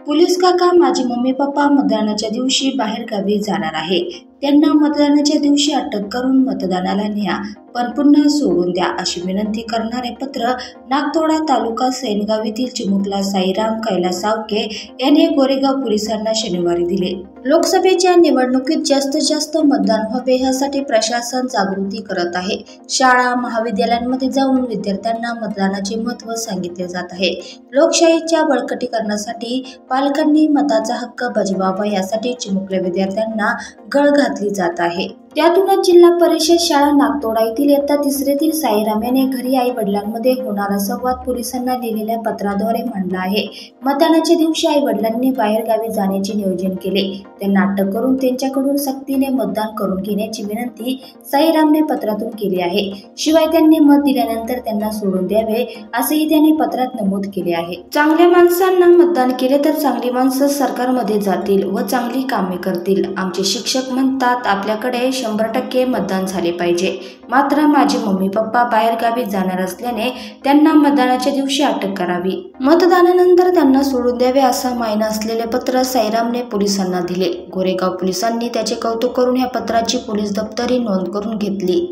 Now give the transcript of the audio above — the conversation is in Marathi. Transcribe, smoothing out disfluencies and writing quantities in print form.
पोलीस काका, माझे मम्मी पप्पा मतदानाच्या दिवशी बाहेर गावी जाणार आहे. त्यांना मतदानाच्या दिवशी अटक करून मतदानाला न्या, पण पुन्हा सोडून द्या अशी विनंती करणारे पत्र नागतोडा तालुका सैनगाव येथील चिमुकला साईराम कैलास सावके यांनी गोरेगाव पोलिसांना शनिवारी दिले. लोकसभेच्या निवडणुकीत जास्तीत जास्त मतदान व्हावे यासाठी प्रशासन जागृती करत आहे. शाळा महाविद्यालयांमध्ये जाऊन विद्यार्थ्यांना मतदानाचे महत्त्व सांगितले जात आहे. लोकशाहीच्या बळकटीकरणासाठी पालकांनी मताचा हक्क बजवावा यासाठी चिमुकल्या विद्यार्थ्यांना गळ घातली जात आहे. त्यातूनच जिल्हा परिषद शाळा नागतोडा येथील इयत्ता 3रीतील साईराम याने घरी आई वडिलांमध्ये होणारा संवाद पोलिसांना लिहिलेल्या पत्राद्वारे मांडला आहे. मतदानाच्या दिवशी आई वडिलांनी बाहेर गावी जाण्याचे नियोजन केले. त्यांना अटक करून त्यांच्याकडून सक्तीने मतदान करून घेण्याची विनंती साईरामने पत्रातून केली आहे. शिवाय त्यांनी मत दिल्यानंतर त्यांना सोडून द्यावे असेही त्यांनी पत्रात नमूद केले आहे. चांगल्या माणसांना मतदान केले तर चांगली माणसं सरकारमध्ये जातील व चांगली कामे करतील. आमचे शिक्षक म्हणतात आपल्याकडे 100% मतदान झाले पाहिजे. मात्र माझे मम्मी पप्पा बाहेर गावी जाणार असल्याने त्यांना मतदानाच्या दिवशी अटक करावी. मतदानानंतर त्यांना सोडून द्यावे असा मायना असलेले पत्र साईरामने पोलिसांना दिले. गोरेगाव पोलिसांनी त्याचे कौतुक करून या पत्राची पोलीस दप्तरी नोंद करून घेतली.